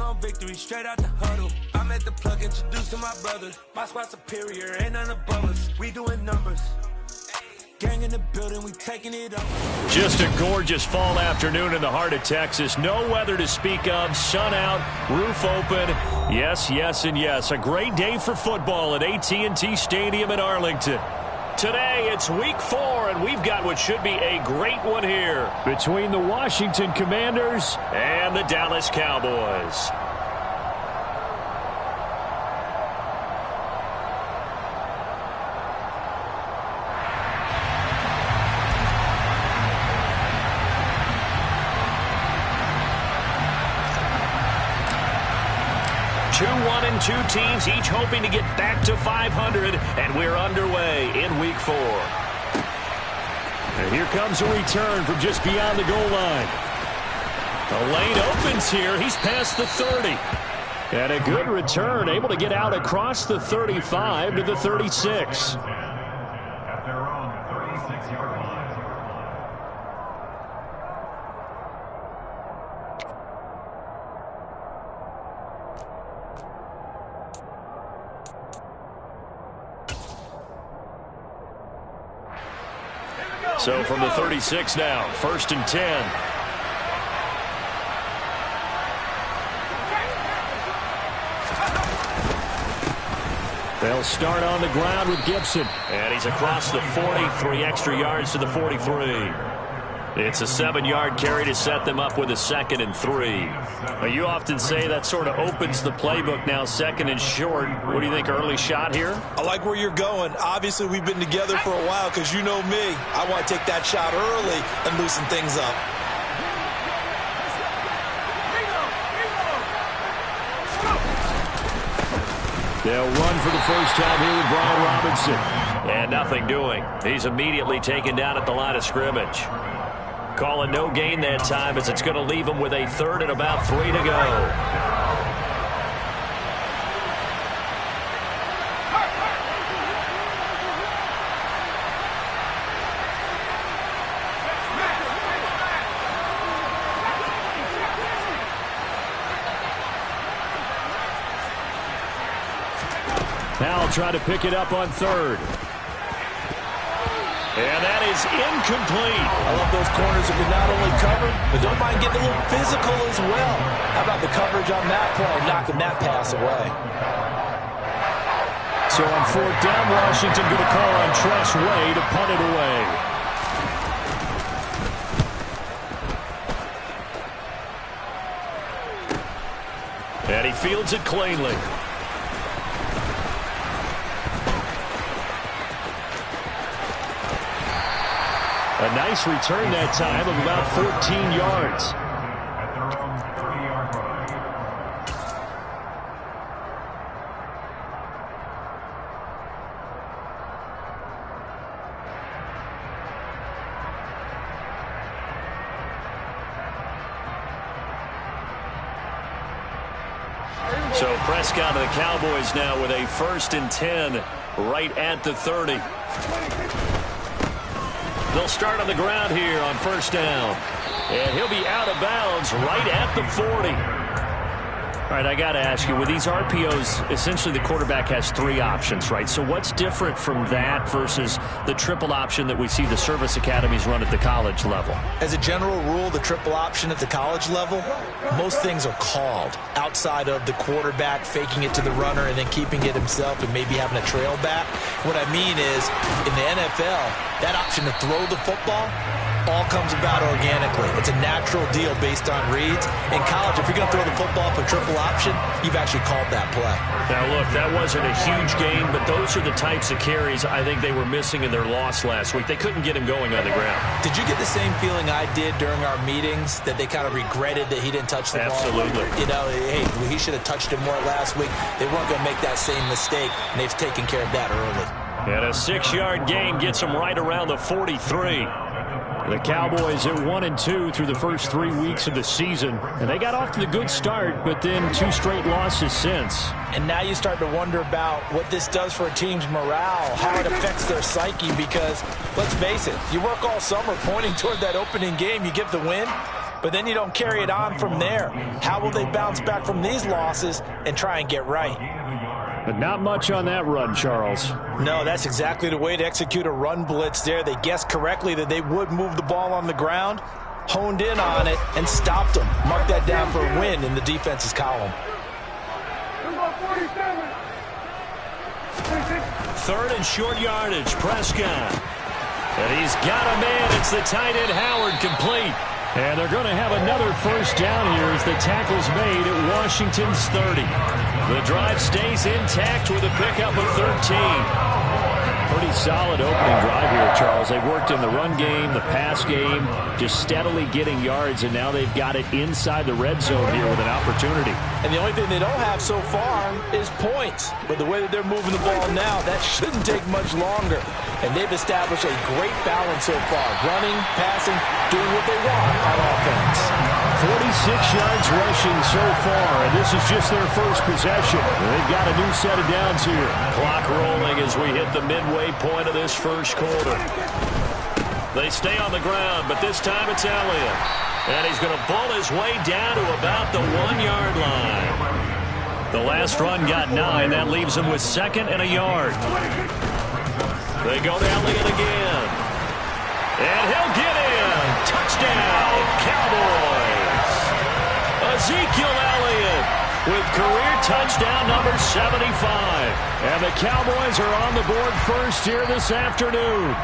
on victory, straight out the huddle. I'm at the plug, introduced to my brothers. My squad superior, ain't none above us. We doing numbers. Gang in the building, we taking it up. Just a gorgeous fall afternoon in the heart of Texas. No weather to speak of. Sun out, roof open. Yes, yes, and yes. A great day for football at AT&T Stadium in Arlington. Today, it's week 4, and we've got what should be a great one here between the Washington Commanders and the Dallas Cowboys. Two 1-2 teams, each hoping to get back to 500, and we're underway in week 4. And here comes a return from just beyond the goal line. The lane opens here. He's past the 30. And a good return, able to get out across the 35 to the 36. At their own 36-yard line. So from the 36 now, 1st and 10. They'll start on the ground with Gibson. And he's across the 40, 3 extra yards to the 43. It's a 7-yard carry to set them up with a 2nd and 3. Now, you often say that sort of opens the playbook now, 2nd and short. What do you think, early shot here? I like where you're going. Obviously, we've been together for a while because you know me. I want to take that shot early and loosen things up. They'll run for the first time here with Brian Robinson. And nothing doing. He's immediately taken down at the line of scrimmage. Calling no gain that time as it's going to leave him with a 3rd and about 3 to go. Now I'll try to pick it up on 3rd. And that is incomplete. I love those corners who can not only cover, but don't mind getting a little physical as well. How about the coverage on that play, knocking that pass away? So on 4th down, Washington going to call on Tress Way to punt it away. And he fields it cleanly. A nice return that time of about 14 yards. At their own 30-yard line. So Prescott of the Cowboys now with a 1st and 10 right at the 30. They'll start on the ground here on 1st down. And he'll be out of bounds right at the 40. All right, I got to ask you, with these RPOs, essentially the quarterback has 3 options, right? So what's different from that versus the triple option that we see the service academies run at the college level? As a general rule, the triple option at the college level, most things are called outside of the quarterback faking it to the runner and then keeping it himself and maybe having a trail back. What I mean is, in the NFL, that option to throw the football all comes about organically. It's a natural deal based on reads. In college, if you're going to throw the football for triple option, you've actually called that play. Now, look, that wasn't a huge gain, but those are the types of carries I think they were missing in their loss last week. They couldn't get him going on the ground. Did you get the same feeling I did during our meetings, that they kind of regretted that he didn't touch the ball? Absolutely. You know, hey, he should have touched it more last week. They weren't going to make that same mistake, and they've taken care of that early. And a 6-yard gain gets him right around the 43. The Cowboys at 1-2 through the first 3 weeks of the season. And they got off to the good start, but then 2 straight losses since. And now you start to wonder about what this does for a team's morale, how it affects their psyche, because, let's face it, you work all summer pointing toward that opening game, you get the win, but then you don't carry it on from there. How will they bounce back from these losses and try and get right? But not much on that run, Charles. No, that's exactly the way to execute a run blitz there. They guessed correctly that they would move the ball on the ground, honed in on it, and stopped them. Mark that down for a win in the defense's column. Third and short yardage, Prescott. And he's got a man. It's the tight end, Howard, complete. And they're going to have another first down here as the tackle's made at Washington's 30. The drive stays intact with a pickup of 13. Pretty solid opening drive here, Charles. They've worked in the run game, the pass game, just steadily getting yards, and now they've got it inside the red zone here with an opportunity. And the only thing they don't have so far is points. But the way that they're moving the ball now, that shouldn't take much longer. And they've established a great balance so far. Running, passing, doing what they want on offense. 46 yards rushing so far, and this is just their first possession. They've got a new set of downs here. Clock rolling as we hit the midway point of this first quarter. They stay on the ground, but this time it's Elliott. And he's going to pull his way down to about the 1-yard line. The last run got 9. That leaves him with 2nd and a yard. They go to Elliott again. And he'll get in. Touchdown, Cowboys. Ezekiel Elliott with career touchdown number 75. And the Cowboys are on the board first here this afternoon.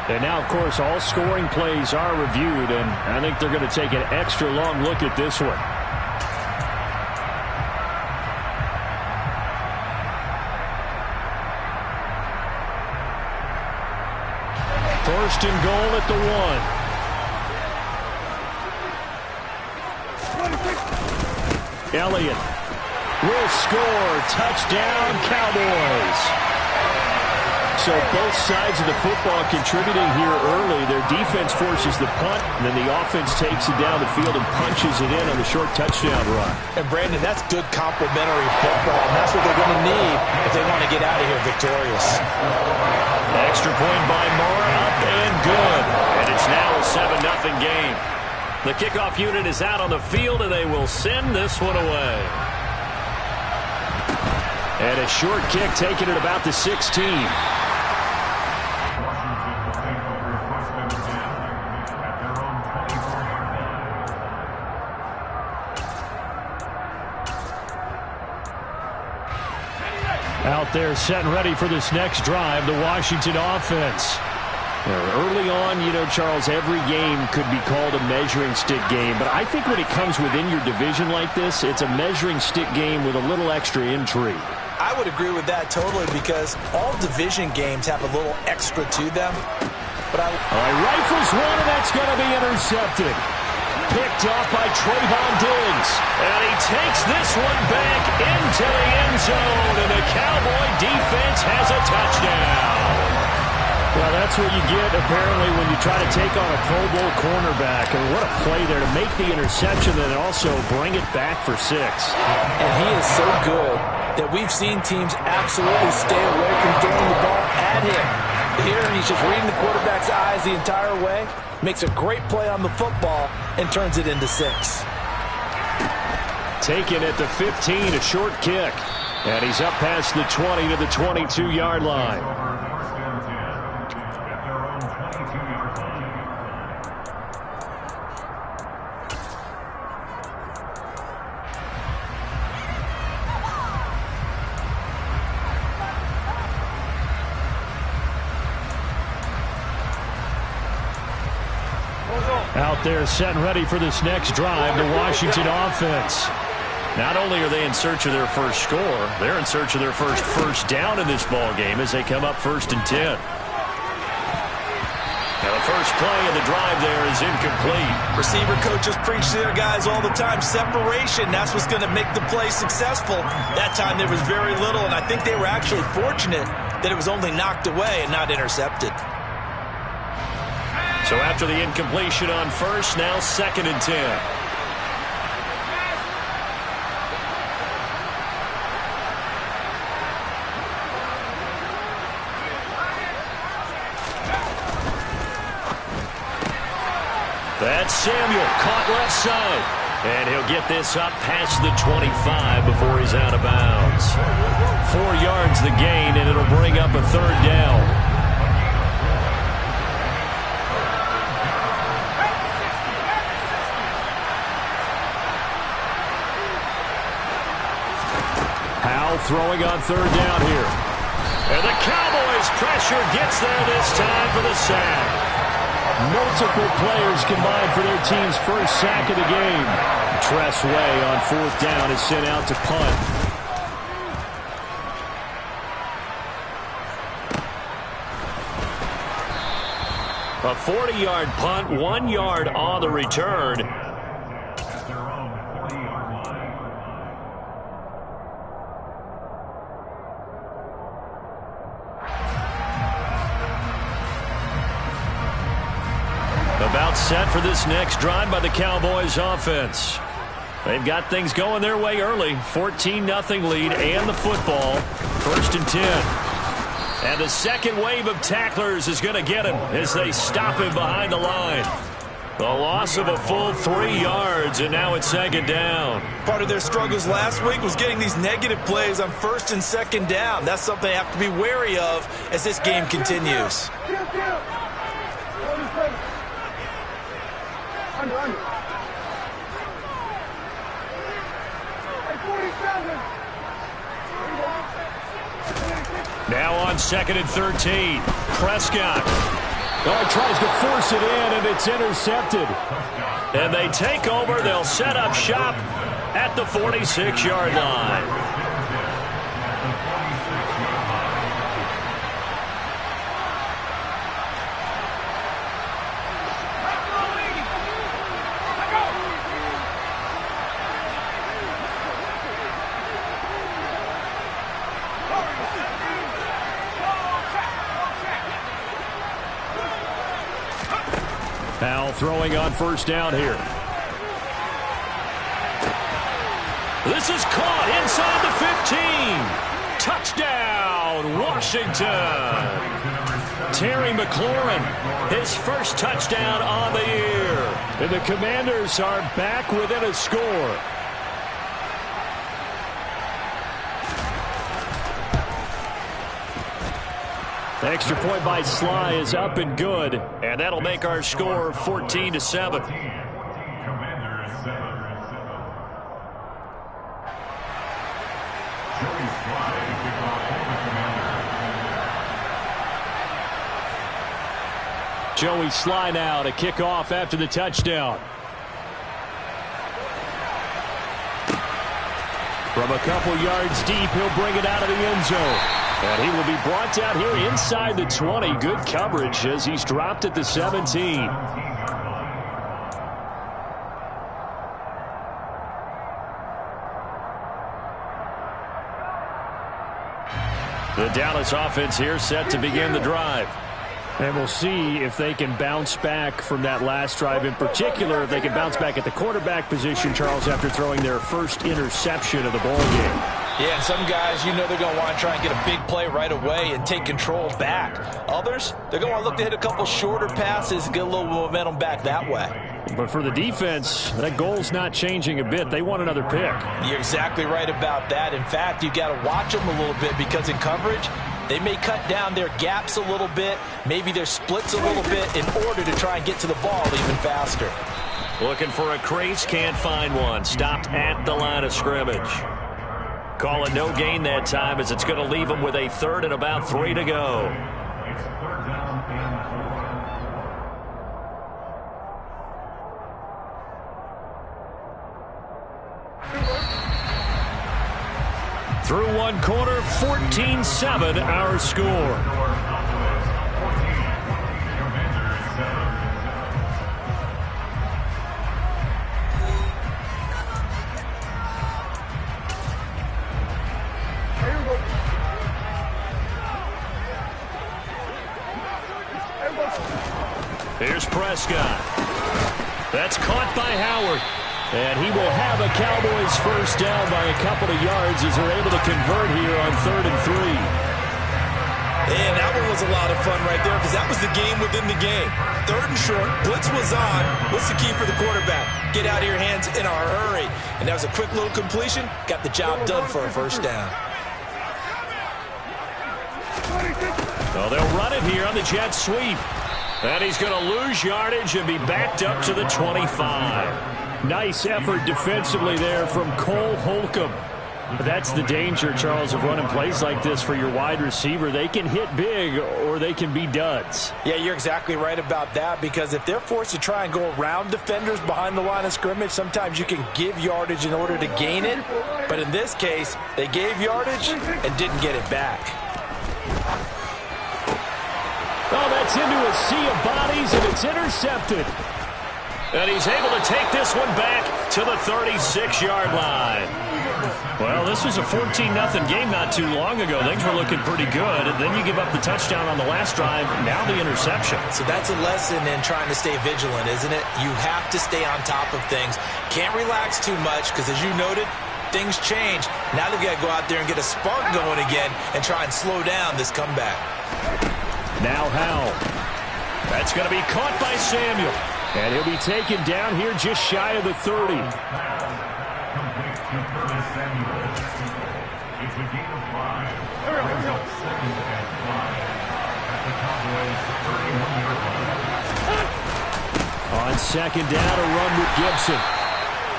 And now, of course, all scoring plays are reviewed, and I think they're going to take an extra long look at this one. First and goal at the 1. Elliott will score. Touchdown, Cowboys. So both sides of the football contributing here early. Their defense forces the punt, and then the offense takes it down the field and punches it in on the short touchdown run. And, Brandon, that's good complementary football, and that's what they're going to need if they want to get out of here victorious. Extra point by Moore, up and good. And it's now a 7-0 game. The kickoff unit is out on the field, and they will send this one away. And a short kick taken at about the 16. Out there set and ready for this next drive, the Washington offense. Early on, you know, Charles, every game could be called a measuring stick game. But I think when it comes within your division like this, it's a measuring stick game with a little extra intrigue. I would agree with that totally because all division games have a little extra to them. But all right, rifles one, and that's going to be intercepted. Picked off by Trayvon Diggs. And he takes this one back into the end zone. And the Cowboy defense has a touchdown. Well, that's what you get, apparently, when you try to take on a Pro Bowl cornerback. And what a play there to make the interception and also bring it back for 6. And he is so good that we've seen teams absolutely stay away from throwing the ball at him. Here, he's just reading the quarterback's eyes the entire way, makes a great play on the football, and turns it into 6. Taken at the 15, a short kick. And he's up past the 20 to the 22-yard line. Out there set and ready for this next drive, the Washington offense. Not only are they in search of their first score, they're in search of their first down in this ball game as they come up 1st and 10. Now the first play of the drive there is incomplete. Receiver coaches preach to their guys all the time. Separation, that's what's going to make the play successful. That time there was very little, and I think they were actually fortunate that it was only knocked away and not intercepted. So after the incompletion on first, now 2nd and 10. That's Samuel, caught left side. And he'll get this up past the 25 before he's out of bounds. 4 yards the gain, and it'll bring up a third down. Howell throwing on third down here. And the Cowboys pressure gets there this time for the sack. Multiple players combined for their team's first sack of the game. Tress Way on fourth down is sent out to punt. A 40-yard punt, 1 yard on the return. About set for this next drive by the Cowboys offense. They've got things going their way early. 14-0 lead and the football. 1st and 10. And the second wave of tacklers is going to get him as they stop him behind the line. The loss of a full 3 yards, and now it's 2nd down. Part of their struggles last week was getting these negative plays on 1st and 2nd down. That's something they have to be wary of as this game continues. Now on 2nd and 13. Prescott. Oh, he tries to force it in, and it's intercepted. And they take over. They'll set up shop at the 46-yard line. Howell throwing on first down here. This is caught inside the 15. Touchdown, Washington. Terry McLaurin, his first touchdown on the year. And the Commanders are back within a score. The extra point by Sly is up and good, and that'll make our score 14-7. Joey Sly now to kick off after the touchdown. From a couple yards deep, he'll bring it out of the end zone. And he will be brought down here inside the 20. Good coverage as he's dropped at the 17. The Dallas offense here set to begin the drive. And we'll see if they can bounce back from that last drive. In particular, if they can bounce back at the quarterback position, Charles, after throwing their first interception of the ball game. Yeah, and some guys, you know they're going to want to try and get a big play right away and take control back. Others, they're going to look to hit a couple shorter passes and get a little momentum back that way. But for the defense, that goal's not changing a bit. They want another pick. You're exactly right about that. In fact, you got to watch them a little bit because in coverage, they may cut down their gaps a little bit, maybe their splits a little bit in order to try and get to the ball even faster. Looking for a crease, can't find one. Stopped at the line of scrimmage. Call it no gain that time as it's going to leave them with a 3rd and about 3 to go. It's 3rd down and 4. Through one quarter, 14-7 our score. Here's Prescott. That's caught by Howard. And he will have a Cowboys first down by a couple of yards as they're able to convert here on 3rd and 3. And that one was a lot of fun right there because that was the game within the game. 3rd and short, blitz was on. What's the key for the quarterback? Get out of your hands in a hurry. And that was a quick little completion. Got the job done for a first down. Well, they'll run it here on the jet sweep. And he's going to lose yardage and be backed up to the 25. Nice effort defensively there from Cole Holcomb. But that's the danger, Charles, of running plays like this for your wide receiver. They can hit big or they can be duds. Yeah, you're exactly right about that because if they're forced to try and go around defenders behind the line of scrimmage, sometimes you can give yardage in order to gain it. But in this case, they gave yardage and didn't get it back. Oh, that's into a sea of bodies, and it's intercepted. And he's able to take this one back to the 36-yard line. Well, this was a 14-0 game not too long ago. Things were looking pretty good. And then you give up the touchdown on the last drive, now the interception. So that's a lesson in trying to stay vigilant, isn't it? You have to stay on top of things. Can't relax too much because, as you noted, things change. Now they've got to go out there and get a spark going again and try and slow down this comeback. Now Howell. That's going to be caught by Samuel. And he'll be taken down here just shy of the 30. It's a gain of 5. Brings up 2nd and 5 at the Cowboys' 31-yard line. On 2nd down, a run with Gibson.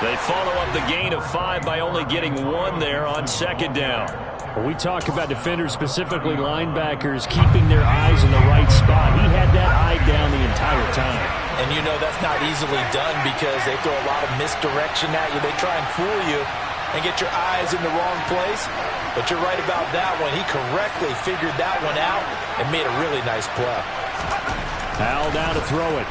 They follow up the gain of 5 by only getting 1 there on 2nd down. When we talk about defenders, specifically linebackers, keeping their eyes in the right spot. He had that eye down the entire time. And you know that's not easily done because they throw a lot of misdirection at you. They try and fool you and get your eyes in the wrong place. But you're right about that one. He correctly figured that one out and made a really nice play. Howell down to throw it.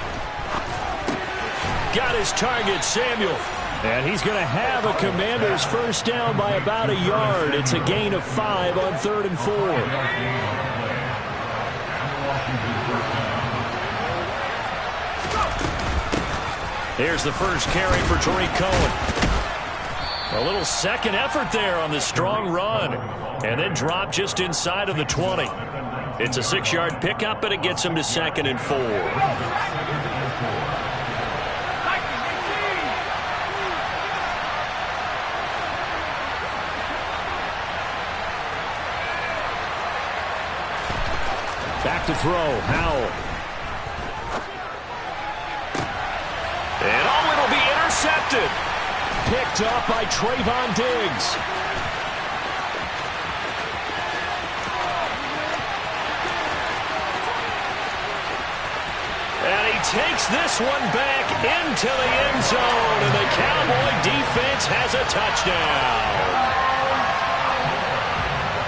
Got his target, Samuel. And he's going to have a Commander's first down by about a yard. It's a gain of 5 on 3rd and 4. Here's the first carry for Tariq Cohen. A little second effort there on the strong run. And then drop just inside of the 20. It's a 6-yard pickup, but it gets him to 2nd and 4. Back to throw, Howell. And it'll be intercepted. Picked up by Trayvon Diggs. And he takes this one back into the end zone, and the Cowboy defense has a touchdown.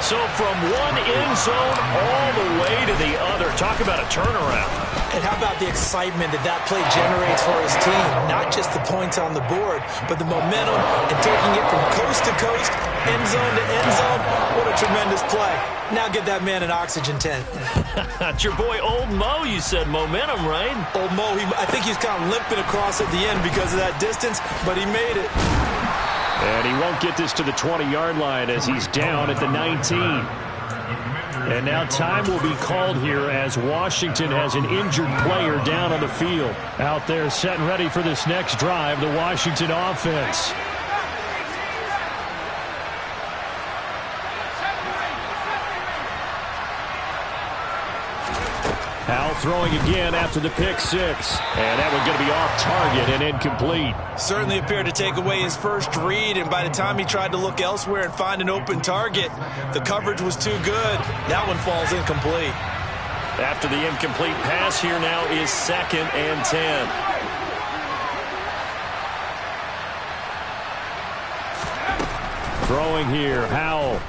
So from one end zone all the way to the other. Talk about a turnaround. And how about the excitement that play generates for his team? Not just the points on the board, but the momentum and taking it from coast to coast, end zone to end zone. What a tremendous play. Now get that man an oxygen tent. That's your boy Old Mo. You said momentum, right? Old Mo, I think he's kind of limping across at the end because of that distance, but he made it. And he won't get this to the 20-yard line as he's down at the 19. And now time will be called here as Washington has an injured player down on the field. Out there set and ready for this next drive, the Washington offense. Howell throwing again after the pick six. And that one's going to be off target and incomplete. Certainly appeared to take away his first read, and by the time he tried to look elsewhere and find an open target, the coverage was too good. That one falls incomplete. After the incomplete pass, here now is 2nd and 10. Throwing here, Howell.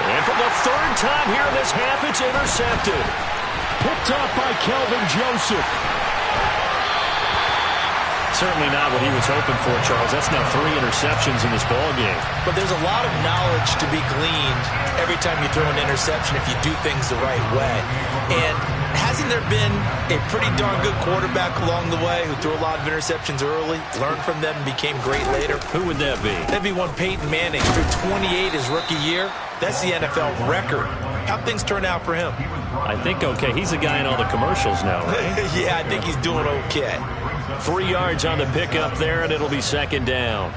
And for the 3rd time here in this half, it's intercepted. Picked up by Kelvin Joseph. certainly not what he was hoping for, Charles. That's now 3 interceptions in this ball game. But there's a lot of knowledge to be gleaned every time you throw an interception if you do things the right way. And hasn't there been a pretty darn good quarterback along the way who threw a lot of interceptions early, learned from them, and became great later? Who would that be? That'd be one Peyton Manning. Threw 28 his rookie year. That's the NFL record. How'd things turn out for him? I think okay. He's the guy in all the commercials now, right? Yeah, I think he's doing okay. 3 yards on the pickup there, and it'll be second down.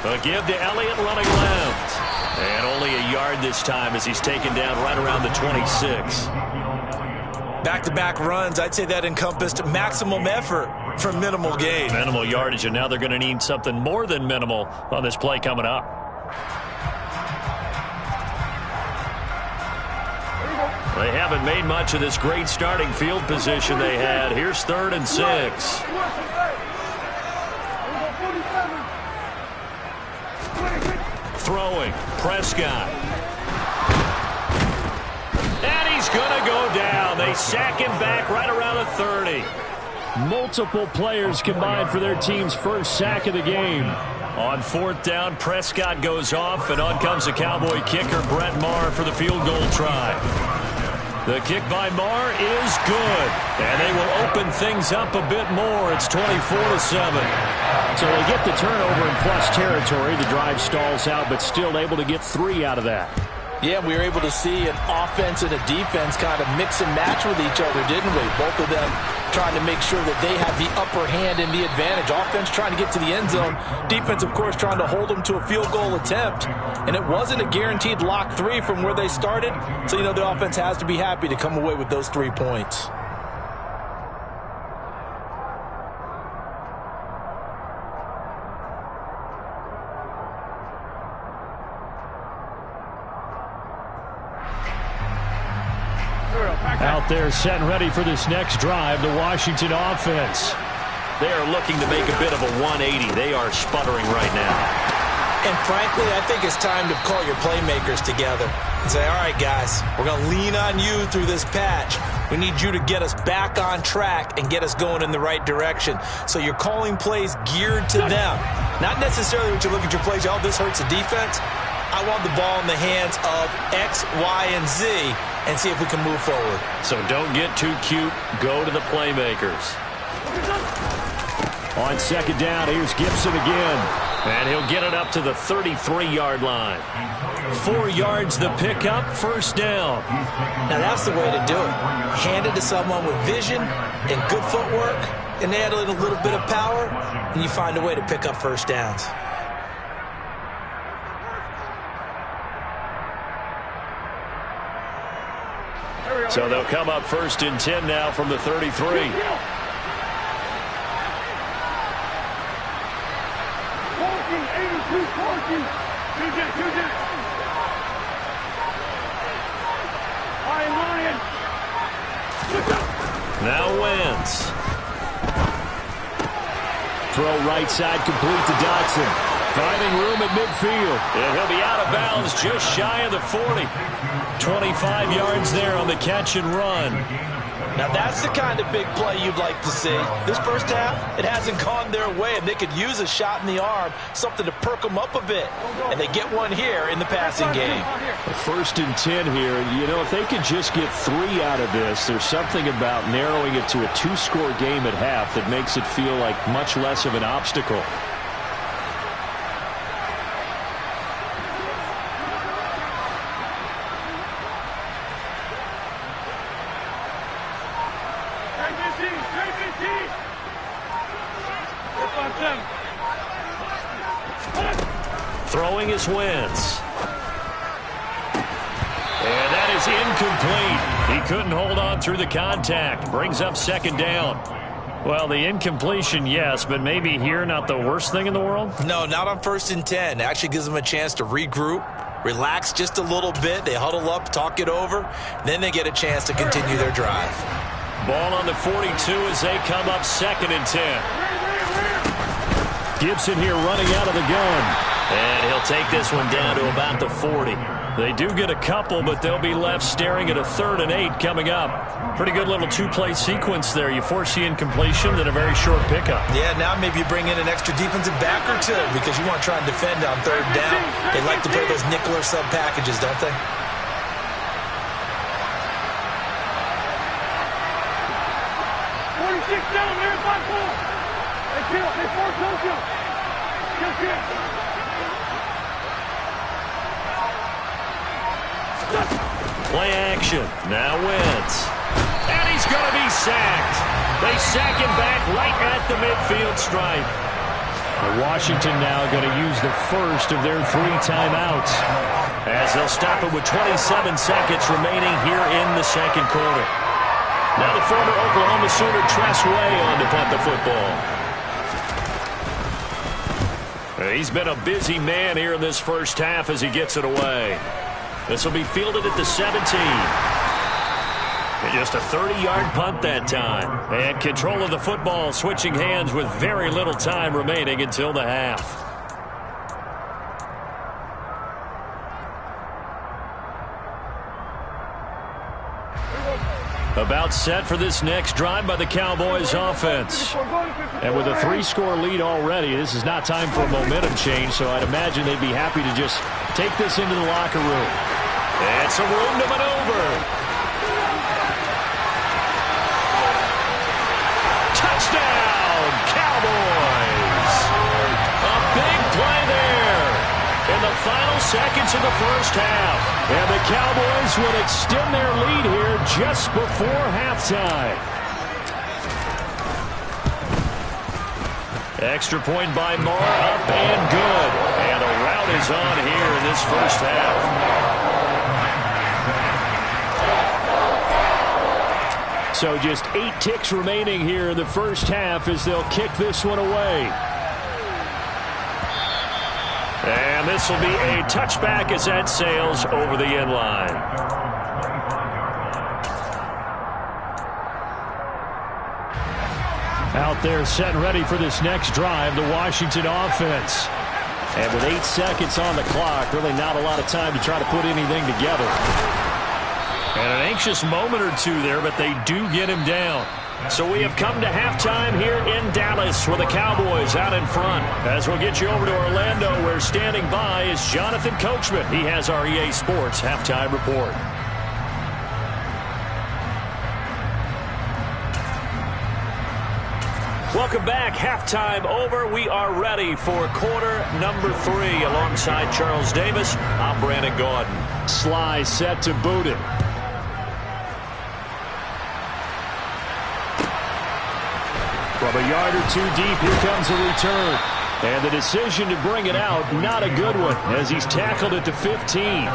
A give to Elliott running left. And only a yard this time as he's taken down right around the 26. Back-to-back runs, I'd say that encompassed maximum effort for minimal gain. Minimal yardage, and now they're going to need something more than minimal on this play coming up. They haven't made much of this great starting field position they had. Here's 3rd and 6. Throwing, Prescott. And he's going to go down. They sack him back right around the 30. Multiple players combined for their team's first sack of the game. On 4th down, Prescott goes off, and on comes the Cowboy kicker, Brett Maher, for the field goal try. The kick by Maher is good, and they will open things up a bit more. It's 24-7. So they get the turnover in plus territory. The drive stalls out, but still able to get 3 out of that. Yeah, we were able to see an offense and a defense kind of mix and match with each other, didn't we? Both of them trying to make sure that they have the upper hand and the advantage. Offense trying to get to the end zone. Defense, of course, trying to hold them to a field goal attempt. And it wasn't a guaranteed lock 3 from where they started. So, you know, the offense has to be happy to come away with those 3 points. Out there set and ready for this next drive, the Washington offense. They are looking to make a bit of a 180. They are sputtering right now. And frankly, I think it's time to call your playmakers together and say, all right, guys, we're going to lean on you through this patch. We need you to get us back on track and get us going in the right direction. So you're calling plays geared to them. Not necessarily when you look at your plays, oh, this hurts the defense. I want the ball in the hands of X, Y, and Z and see if we can move forward. So don't get too cute. Go to the playmakers. On 2nd down, here's Gibson again. And he'll get it up to the 33-yard line. 4 yards the pickup, 1st down. Now that's the way to do it. Hand it to someone with vision and good footwork, and add a little bit of power, and you find a way to pick up 1st downs. So they'll come up 1st and 10 now from the 33. Now Wentz. Throw right side complete to Dotson. Finding room at midfield. And he'll be out of bounds just shy of the 40. 25 yards there on the catch and run. Now that's the kind of big play you'd like to see. This first half, it hasn't gone their way, and they could use a shot in the arm, something to perk them up a bit. And they get one here in the passing game. 1st and 10 here. You know, if they could just get 3 out of this, there's something about narrowing it to a 2-score game at half that makes it feel like much less of an obstacle. Throwing is Wentz. And that is incomplete. He couldn't hold on through the contact. Brings up second down. Well, the incompletion, yes, but maybe here not the worst thing in the world? No, not on 1st and 10. It actually gives them a chance to regroup, relax just a little bit. They huddle up, talk it over. Then they get a chance to continue their drive. Ball on the 42 as they come up 2nd and 10. Gibson here running out of the gun. And he'll take this one down to about the 40. They do get a couple, but they'll be left staring at a 3rd and 8 coming up. Pretty good little two-play sequence there. You force the incompletion, then a very short pickup. Yeah, now maybe you bring in an extra defensive back or two because you want to try and defend on 3rd down. They like to play those nickel or sub packages, don't they? Play action. Now Wentz. And he's going to be sacked. They sack him back right at the midfield stripe. Washington now going to use the first of their 3 timeouts, as they'll stop it with 27 seconds remaining here in the 2nd quarter. Now the former Oklahoma Sooner Tress Way on to punt the football. He's been a busy man here in this first half as he gets it away. This will be fielded at the 17. And just a 30-yard punt that time. And control of the football switching hands with very little time remaining until the half. About set for this next drive by the Cowboys offense. and with a 3-score lead already, this is not time for a momentum change, so I'd imagine they'd be happy to just take this into the locker room. It's a room to maneuver. Touchdown, Cowboys! A big play there in the final seconds of the first half. And the Cowboys would extend their lead here just before halftime. Extra point by Marr, up and good. And a rout is on here in this first half. So just 8 ticks remaining here in the first half as they'll kick this one away. And this will be a touchback as that sails over the end line. Out there set and ready for this next drive, the Washington offense. And with 8 seconds on the clock, really not a lot of time to try to put anything together. And an anxious moment or two there, but they do get him down. So we have come to halftime here in Dallas with the Cowboys out in front. As we'll get you over to Orlando, where standing by is Jonathan Coachman. He has our EA Sports halftime report. Welcome back. Halftime over. We are ready for quarter number 3. Alongside Charles Davis, I'm Brandon Gaudin. Sly set to boot it. From a yard or 2 deep, here comes a return. And the decision to bring it out, not a good one, as he's tackled at the 15.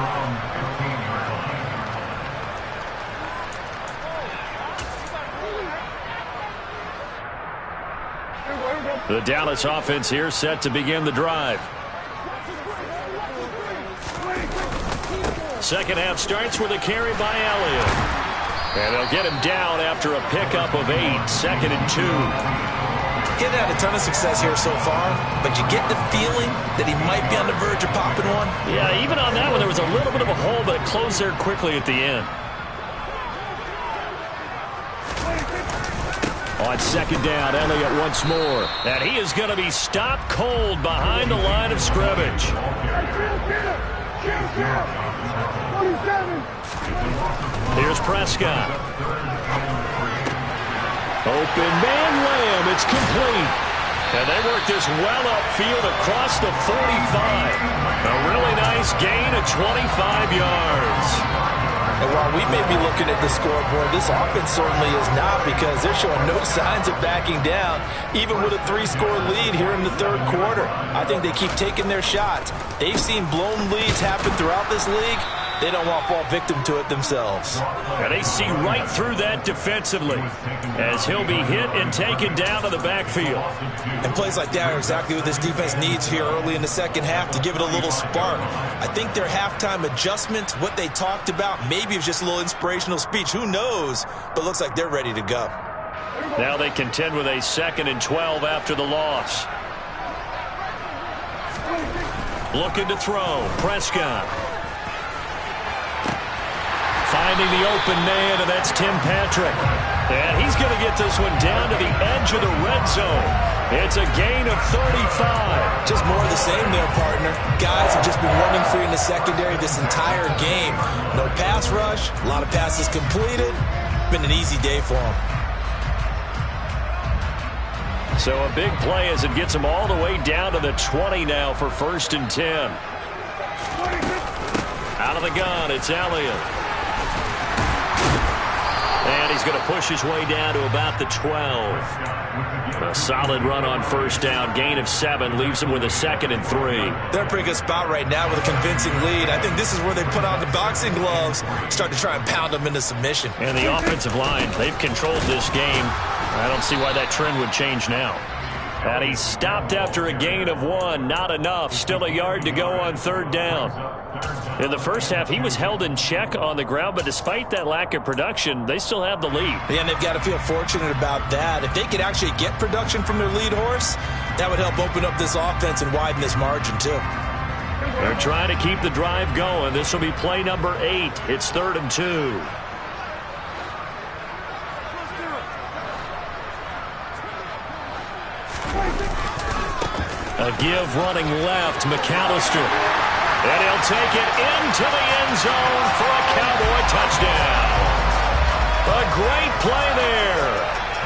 The Dallas offense here set to begin the drive. Second half starts with a carry by Elliott. And they'll get him down after a pickup of 8, 2nd and 2. He's had a ton of success here so far, but you get the feeling that he might be on the verge of popping one. Yeah, even on that one, there was a little bit of a hole, but it closed there quickly at the end. On second down, Elliott once more. And he is going to be stopped cold behind the line of scrimmage. Here's Prescott. Open man, Lamb. It's complete. And they work this well upfield across the 45. A really nice gain of 25 yards. And while we may be looking at the scoreboard, this offense certainly is not, because they're showing no signs of backing down, even with a 3-score lead here in the 3rd quarter. I think they keep taking their shots. They've seen blown leads happen throughout this league, They don't want to fall victim to it themselves. And they see right through that defensively as he'll be hit and taken down to the backfield. And plays like that are exactly what this defense needs here early in the second half to give it a little spark. I think their halftime adjustments, what they talked about, maybe it was just a little inspirational speech. Who knows? But looks like they're ready to go. Now they contend with a 2nd and 12 after the loss. Looking to throw. Prescott. Finding the open man, and that's Tim Patrick. And he's going to get this one down to the edge of the red zone. It's a gain of 35. Just more of the same there, partner. Guys have just been running free in the secondary this entire game. No pass rush, a lot of passes completed. Been an easy day for them. So a big play as it gets him all the way down to the 20 now for 1st and 10. Out of the gun, it's Elliott. And he's going to push his way down to about the 12. A solid run on 1st down. Gain of 7 leaves him with a 2nd and 3. They're in a pretty good spot right now with a convincing lead. I think this is where they put on the boxing gloves, start to try and pound them into submission. And the offensive line, they've controlled this game. I don't see why that trend would change now. And he stopped after a gain of 1. Not enough. Still a yard to go on 3rd down. In the first half, he was held in check on the ground, but despite that lack of production, they still have the lead. And they've got to feel fortunate about that. If they could actually get production from their lead horse, that would help open up this offense and widen this margin, too. They're trying to keep the drive going. This will be play number 8. It's 3rd and 2. A give running left, McAllister. And he'll take it into the end zone for a Cowboy touchdown. A great play there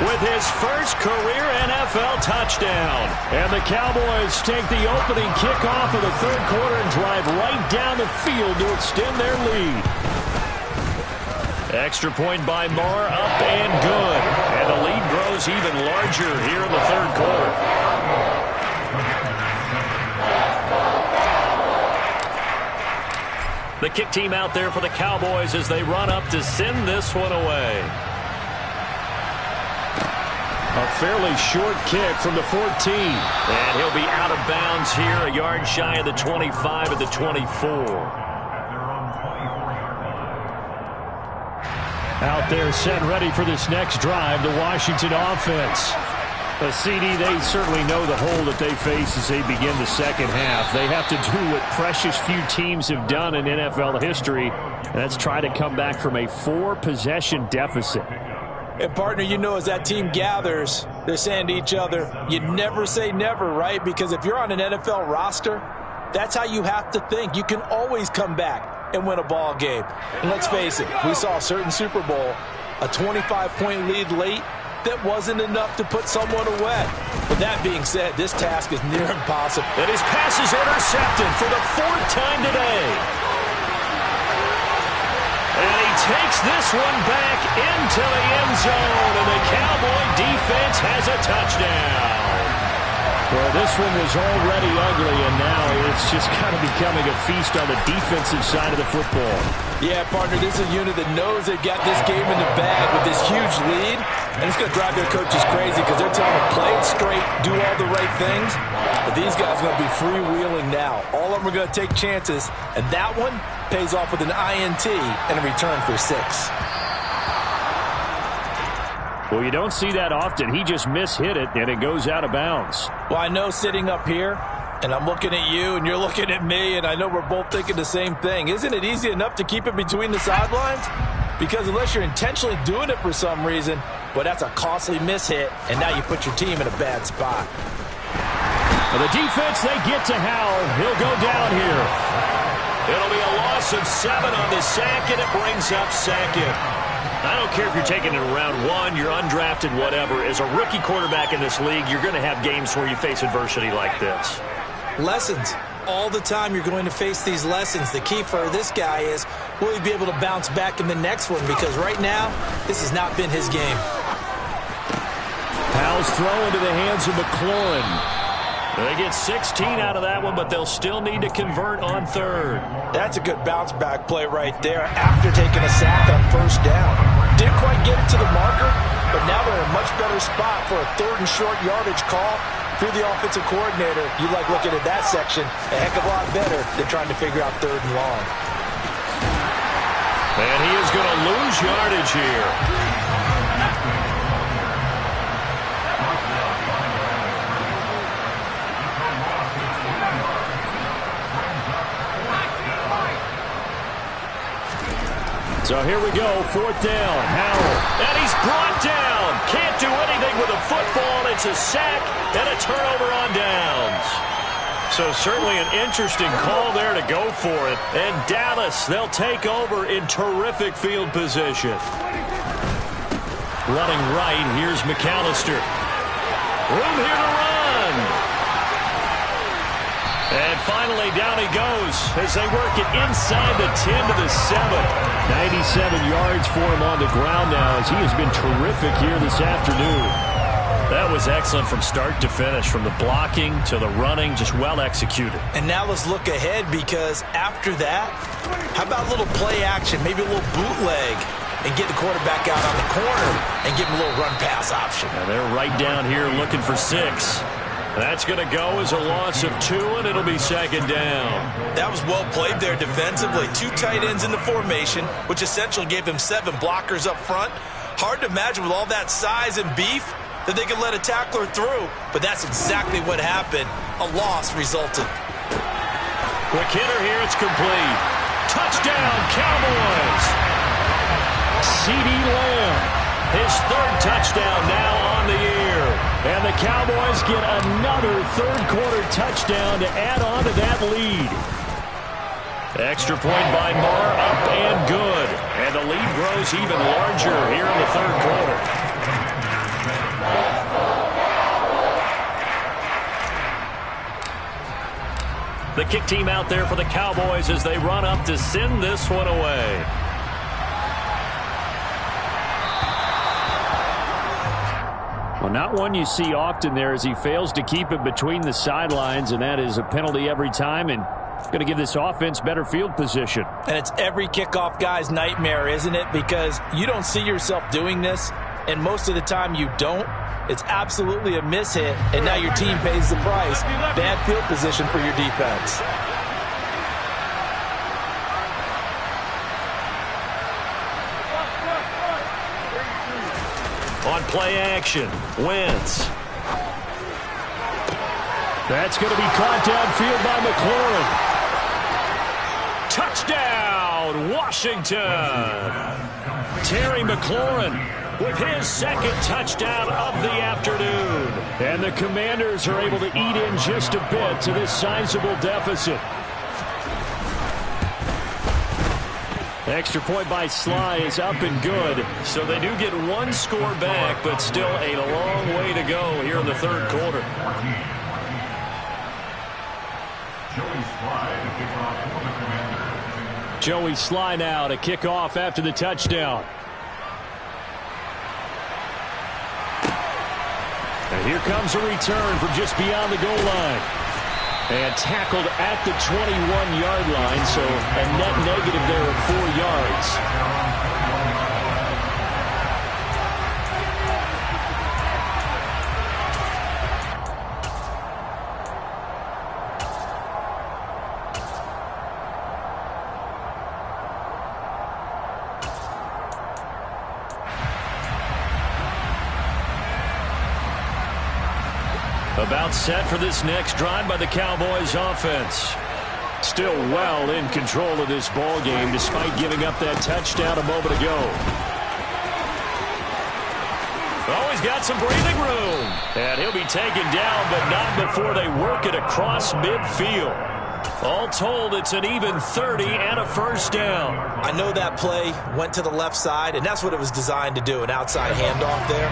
with his first career NFL touchdown. And the Cowboys take the opening kickoff of the 3rd quarter and drive right down the field to extend their lead. Extra point by Moore, up and good. And the lead grows even larger here in the 3rd quarter. The kick team out there for the Cowboys as they run up to send this one away. A fairly short kick from the 14. And he'll be out of bounds here, a yard shy of the 25 at the 24. Out there set ready for this next drive, the Washington offense. A CD, they certainly know the hole that they face as they begin the second half. They have to do what precious few teams have done in NFL history, and that's try to come back from a 4-possession deficit. And, partner, you know, as that team gathers, they're saying to each other, you never say never, right? Because if you're on an NFL roster, that's how you have to think. You can always come back and win a ball game. And let's face it, we saw a certain Super Bowl, a 25-point lead late, that wasn't enough to put someone away. But that being said, this task is near impossible. And his pass is intercepted for the 4th time today. And he takes this one back into the end zone, and the Cowboy defense has a touchdown. Well, this one was already ugly, and now it's just kind of becoming a feast on the defensive side of the football. Yeah, partner, this is a unit that knows they've got this game in the bag with this huge lead, and it's going to drive their coaches crazy because they're telling them play it straight, do all the right things, but these guys are going to be freewheeling now. All of them are going to take chances, and that one pays off with an INT and a return for 6. Well, you don't see that often. He just mishit it, and it goes out of bounds. Well, I know sitting up here, and I'm looking at you, and you're looking at me, and I know we're both thinking the same thing. Isn't it easy enough to keep it between the sidelines? Because unless you're intentionally doing it for some reason, well, that's a costly mishit, and now you put your team in a bad spot. Well, the defense, they get to Howell. He'll go down here. It'll be a loss of 7 on the sack, and it brings up 2nd. I don't care if you're taking it in round 1, you're undrafted, whatever. As a rookie quarterback in this league, you're going to have games where you face adversity like this. Lessons. All the time you're going to face these lessons. The key for this guy is, will he be able to bounce back in the next one? Because right now, this has not been his game. Howell's throw into the hands of McLaurin. They get 16 out of that one, but they'll still need to convert on third. That's a good bounce-back play right there after taking a sack on first down. Didn't quite get it to the marker, but now they're in a much better spot for a third and short yardage call. Through the offensive coordinator, you like looking at that section a heck of a lot better than trying to figure out third and long. And he is going to lose yardage here. So here we go, fourth down, Howell. And he's brought down. Can't do anything with a football. It's a sack and a turnover on downs. So certainly an interesting call there to go for it. And Dallas, they'll take over in terrific field position. Running right, here's McAllister. Room here to run. And finally, down he goes as they work it inside the 10 to the 7. 97 yards for him on the ground now as he has been terrific here this afternoon. That was excellent from start to finish, from the blocking to the running, just well executed. And now let's look ahead, because after that, how about a little play action, maybe a little bootleg, and get the quarterback out on the corner and give him a little run-pass option. And they're right down here looking for 6. That's going to go as a loss of 2, and it'll be second down. That was well played there defensively. 2 tight ends in the formation, which essentially gave them 7 blockers up front. Hard to imagine with all that size and beef that they could let a tackler through, but that's exactly what happened. A loss resulted. Quick hitter here, it's complete. Touchdown, Cowboys! C.D. Lamb, his 3rd touchdown now on the year. And the Cowboys get another third-quarter touchdown to add on to that lead. Extra point by Marr, up and good. And the lead grows even larger here in the third quarter. The kick team out there for the Cowboys as they run up to send this one away. Well, not one you see often there as he fails to keep it between the sidelines, and that is a penalty every time, and going to give this offense better field position. And it's every kickoff guy's nightmare, isn't it? Because you don't see yourself doing this, and most of the time you don't. It's absolutely a mishit, and now your team pays the price. Bad field position for your defense. On play action, Wentz. That's going to be caught downfield by McLaurin. Touchdown, Washington. Terry McLaurin with his 2nd touchdown of the afternoon. And the Commanders are able to eat in just a bit to this sizable deficit. Extra point by Sly is up and good. So they do get 1 score back, but still a long way to go here in the third quarter. Joey Sly now to kick off after the touchdown. And here comes a return from just beyond the goal line. And tackled at the 21-yard line, so a net negative there of 4 yards. About set for this next drive by the Cowboys offense. Still well in control of this ball game despite giving up that touchdown a moment ago. Oh, he's got some breathing room. And he'll be taken down, but not before they work it across midfield. All told, it's an even 30 and a first down. I know that play went to the left side, and that's what it was designed to do, an outside handoff there.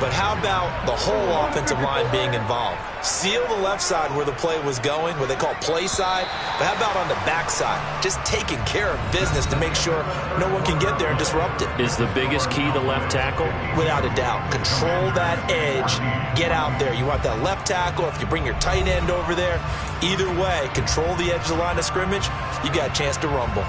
But how about the whole offensive line being involved? Seal the left side where the play was going, what they call play side. But how about on the back side? Just taking care of business to make sure no one can get there and disrupt it. Is the biggest key the left tackle? Without a doubt. Control that edge. Get out there. You want that left tackle. If you bring your tight end over there, either way, control the edge of the line of scrimmage, you got a chance to rumble.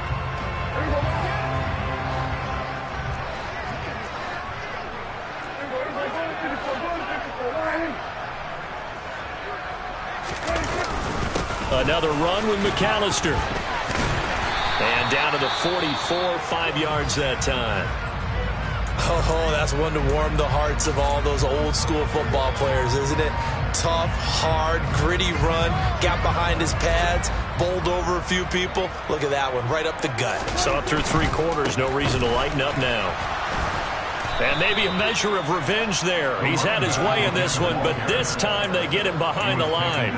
Another run with McAllister. And down to the 44, 5 yards that time. Oh, that's one to warm the hearts of all those old school football players, isn't it? Tough, hard, gritty run, got behind his pads, bowled over a few people. Look at that one, right up the gut. So up through 3 quarters, no reason to lighten up now. And maybe a measure of revenge there. He's had his way in this one, but this time they get him behind the line.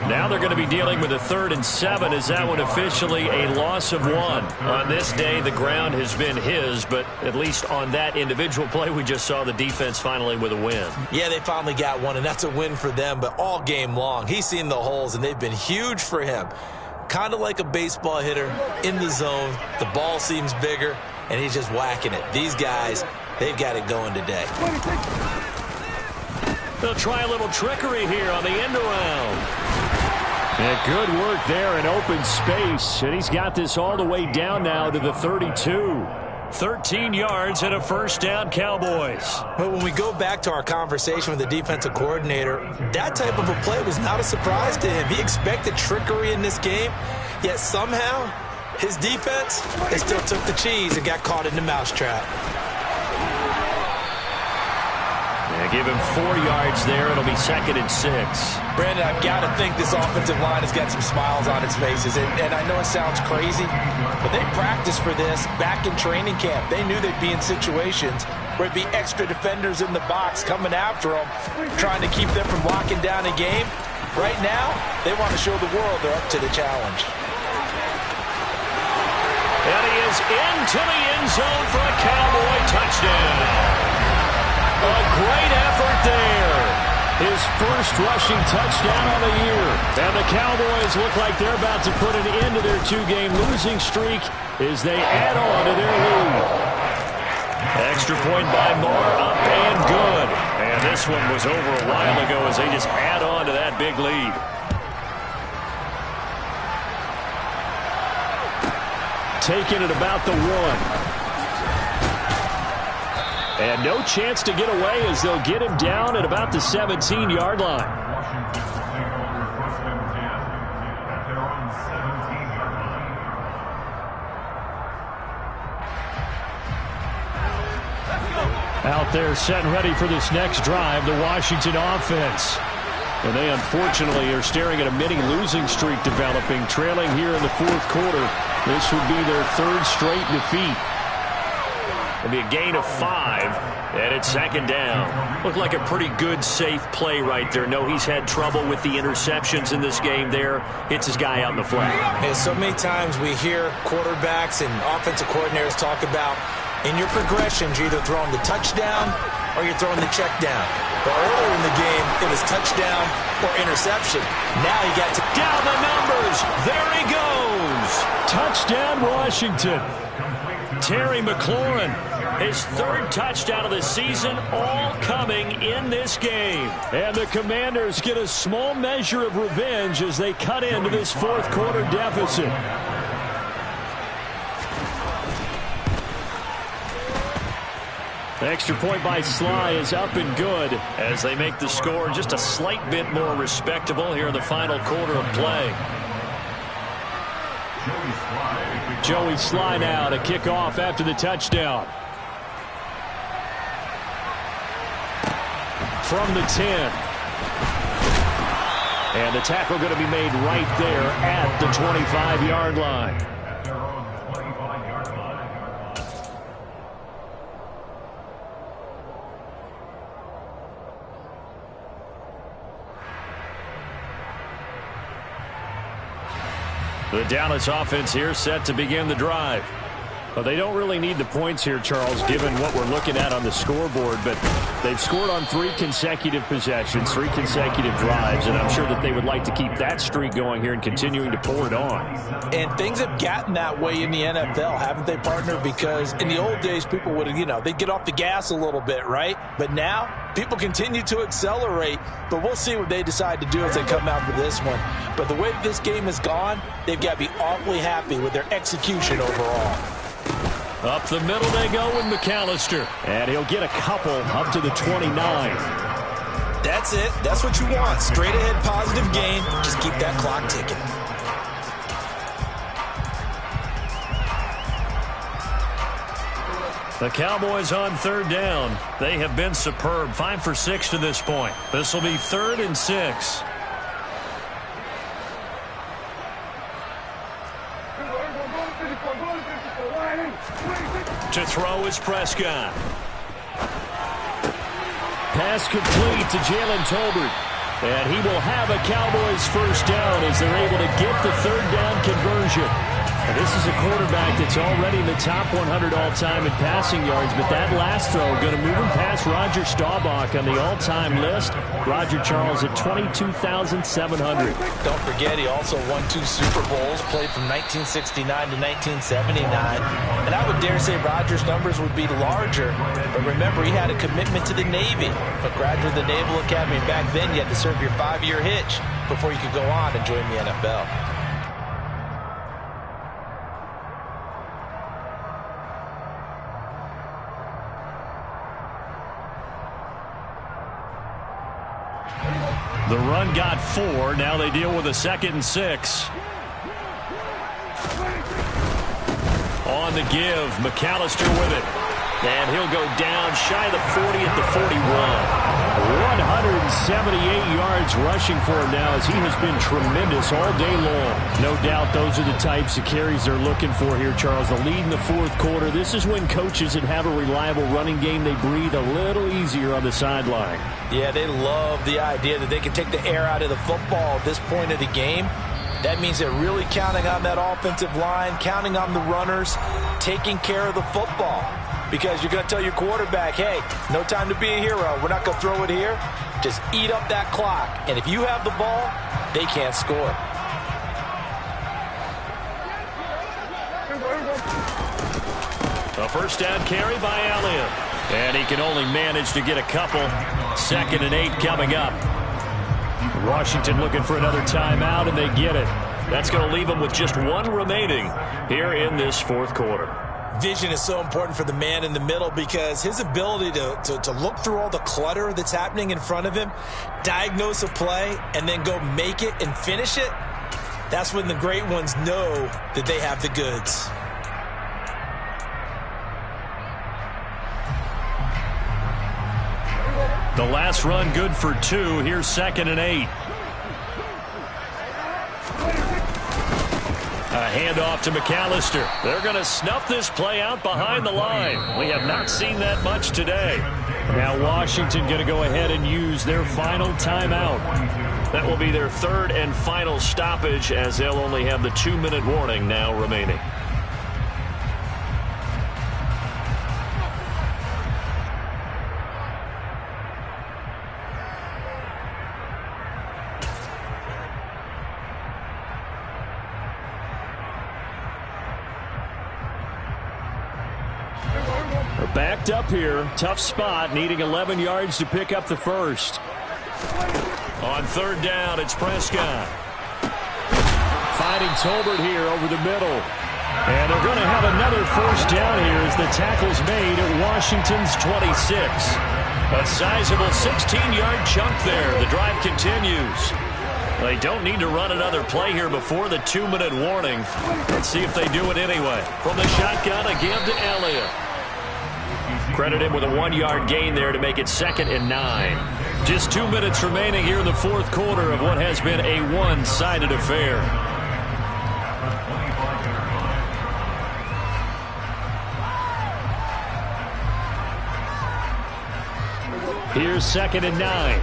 Now they're going to be dealing with a 3rd and 7. Is that one officially a loss of 1? On this day, the ground has been his, but at least on that individual play, we just saw the defense finally with a win. Yeah, they finally got one, and that's a win for them, but all game long, he's seen the holes, and they've been huge for him. Kind of like a baseball hitter in the zone. The ball seems bigger, and he's just whacking it. These guys, they've got it going today. They'll try a little trickery here on the end around. Yeah, good work there in open space, and he's got this all the way down now to the 32. 13 yards and a first down, Cowboys. But when we go back to our conversation with the defensive coordinator, that type of a play was not a surprise to him. He expected trickery in this game, yet somehow his defense, they still took the cheese and got caught in the mousetrap. Give him 4 yards there. It'll be 2nd and 6. Brandon, I've got to think this offensive line has got some smiles on its faces. And I know it sounds crazy, but they practiced for this back in training camp. They knew they'd be in situations where it'd be extra defenders in the box coming after them, trying to keep them from locking down a game. Right now, they want to show the world they're up to the challenge. And he is into the end zone for a Cowboy touchdown. A great effort there. His first rushing touchdown on the year. And the Cowboys look like they're about to put an end to their 2-game losing streak as they add on to their lead. Extra point by Moore, up and good. And this one was over a while ago as they just add on to that big lead. Taking it about the 1. And no chance to get away as they'll get him down at about the 17-yard line. Out there set and ready for this next drive, the Washington offense. And they unfortunately are staring at a mini losing streak developing, trailing here in the 4th quarter. This would be their 3rd straight defeat. It'll be a gain of 5, and it's 2nd down. Looked like a pretty good, safe play right there. No, he's had trouble with the interceptions in this game there. Hits his guy out in the flat. And so many times we hear quarterbacks and offensive coordinators talk about, in your progressions, you're either throwing the touchdown or you're throwing the check down. But earlier in the game, it was touchdown or interception. Now you got to down the numbers. There he goes. Touchdown, Washington. Terry McLaurin, his 3rd touchdown of the season, all coming in this game. And the Commanders get a small measure of revenge as they cut into this 4th quarter deficit. The extra point by Sly is up and good as they make the score just a slight bit more respectable here in the final quarter of play. Joey Sly now to kick off after the touchdown. From the 10. And the tackle going to be made right there at the 25-yard line. The Dallas offense here set to begin the drive. Well, they don't really need the points here, Charles, given what we're looking at on the scoreboard, but They've scored on 3 consecutive possessions, 3 consecutive drives, and I'm sure that they would like to keep that streak going here and continuing to pour it on. And things have gotten that way in the NFL, haven't they, partner? Because in the old days, people would, they'd get off the gas a little bit, right? But now, people continue to accelerate, but we'll see what they decide to do as they come out for this one. But the way this game has gone, they've got to be awfully happy with their execution overall. Up the middle they go with McAllister. And he'll get a couple up to the 29. That's it. That's what you want. Straight ahead positive game. Just keep that clock ticking. The Cowboys on 3rd down. They have been superb. 5 for 6 to this point. This will be 3rd and 6. To throw is Prescott. Pass complete to Jalen Tolbert. And he will have a Cowboys first down as they're able to get the 3rd down conversion. And this is a quarterback that's already in the top 100 all-time in passing yards, but that last throw going to move him past Roger Staubach on the all-time list. Roger Charles at 22,700. Don't forget, he also won 2 Super Bowls, played from 1969 to 1979. And I would dare say Roger's numbers would be larger, but remember, he had a commitment to the Navy. A graduate of the Naval Academy, back then you had to serve your 5-year hitch before you could go on and join the NFL. The run got 4. Now they deal with a 2nd and 6. On the give, McAllister with it. And he'll go down shy of the 40 at the 41. 178 yards rushing for him now as he has been tremendous all day long. No doubt those are the types of carries they're looking for here, Charles. The lead in the 4th quarter. This is when coaches that have a reliable running game, they breathe a little easier on the sideline. Yeah, they love the idea that they can take the air out of the football at this point of the game. That means they're really counting on that offensive line, counting on the runners, taking care of the football. Because you're going to tell your quarterback, hey, no time to be a hero. We're not going to throw it here. Just eat up that clock. And if you have the ball, they can't score. A first down carry by Elliott. And he can only manage to get a couple. 2nd and 8 coming up. Washington looking for another timeout, and they get it. That's going to leave them with just 1 remaining here in this 4th quarter. Vision is so important for the man in the middle because his ability to look through all the clutter that's happening in front of him, diagnose a play, and then go make it and finish it, that's when the great ones know that they have the goods. The last run good for 2. Here's 2nd and 8. A handoff to McAllister. They're going to snuff this play out behind the line. We have not seen that much today. Now Washington going to go ahead and use their final timeout. That will be their 3rd and final stoppage as they'll only have the 2-minute warning now remaining. Backed up here. Tough spot. Needing 11 yards to pick up the first. On 3rd down, it's Prescott. Finding Tolbert here over the middle. And they're going to have another first down here as the tackle's made at Washington's 26. A sizable 16-yard chunk there. The drive continues. They don't need to run another play here before the 2-minute warning. Let's see if they do it anyway. From the shotgun, a give to Elliott. Credit him with a 1-yard gain there to make it 2nd and 9. Just 2 minutes remaining here in the 4th quarter of what has been a one-sided affair. Here's 2nd and 9.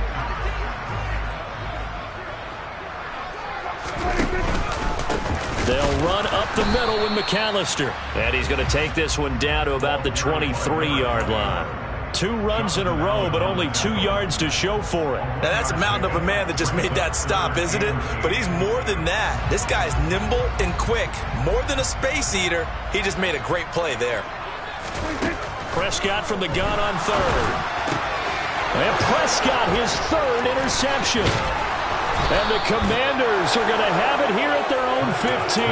They'll run up the middle with McAllister. And he's going to take this one down to about the 23-yard line. 2 runs in a row, but only 2 yards to show for it. Now, that's a mountain of a man that just made that stop, isn't it? But he's more than that. This guy's nimble and quick. More than a space eater. He just made a great play there. Prescott from the gun on third. And Prescott, his 3rd interception. And the Commanders are going to have it here at their own 15.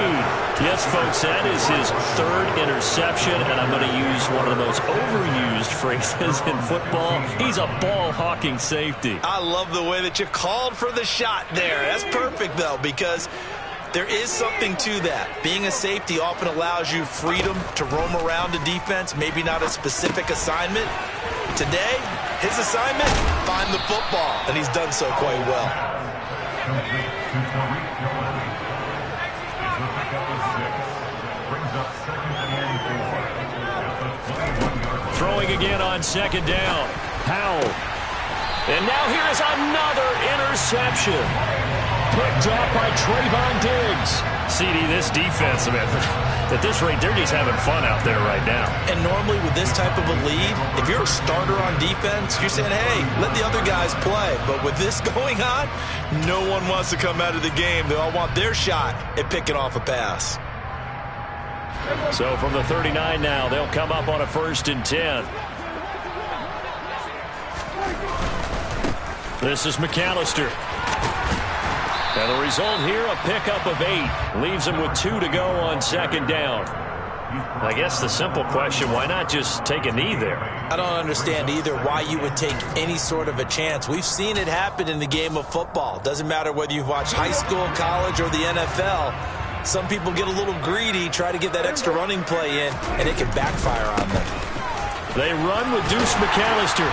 Yes, folks, that is his 3rd interception, and I'm going to use one of the most overused phrases in football. He's a ball-hawking safety. I love the way that you called for the shot there. That's perfect, though, because there is something to that. Being a safety often allows you freedom to roam around the defense, maybe not a specific assignment. Today, his assignment, find the football, and he's done so quite well. Throwing again on 2nd down. Howell. And now here is another interception. Picked off by Trayvon Diggs. CD, this defense, man, at this rate, they're just having fun out there right now. And normally with this type of a lead, if you're a starter on defense, you're saying, hey, let the other guys play. But with this going on, no one wants to come out of the game. They all want their shot at picking off a pass. So from the 39 now, they'll come up on a 1st and 10. This is McAllister. And the result here, a pickup of 8. Leaves him with 2 to go on 2nd down. I guess the simple question, why not just take a knee there? I don't understand either why you would take any sort of a chance. We've seen it happen in the game of football. Doesn't matter whether you've watched high school, college, or the NFL. Some people get a little greedy, try to get that extra running play in, and it can backfire on them. They run with Deuce McAllister.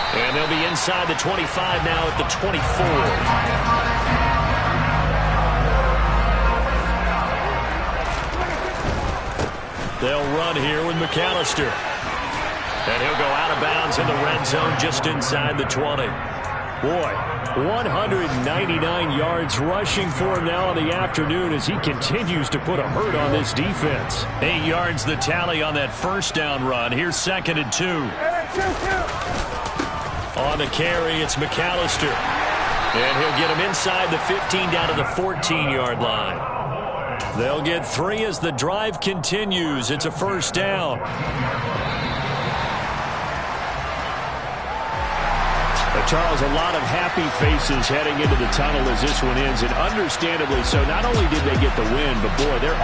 And they'll be inside the 25 now at the 24. They'll run here with McAllister. And he'll go out of bounds in the red zone just inside the 20. Boy, 199 yards rushing for him now in the afternoon as he continues to put a hurt on this defense. 8 yards the tally on that 1st down run. Here's 2nd and 2. On the carry, it's McAllister. And he'll get him inside the 15 down to the 14-yard line. They'll get 3 as the drive continues. It's a 1st down. Charles, a lot of happy faces heading into the tunnel as this one ends, and understandably so. Not only did they get the win, but boy, they're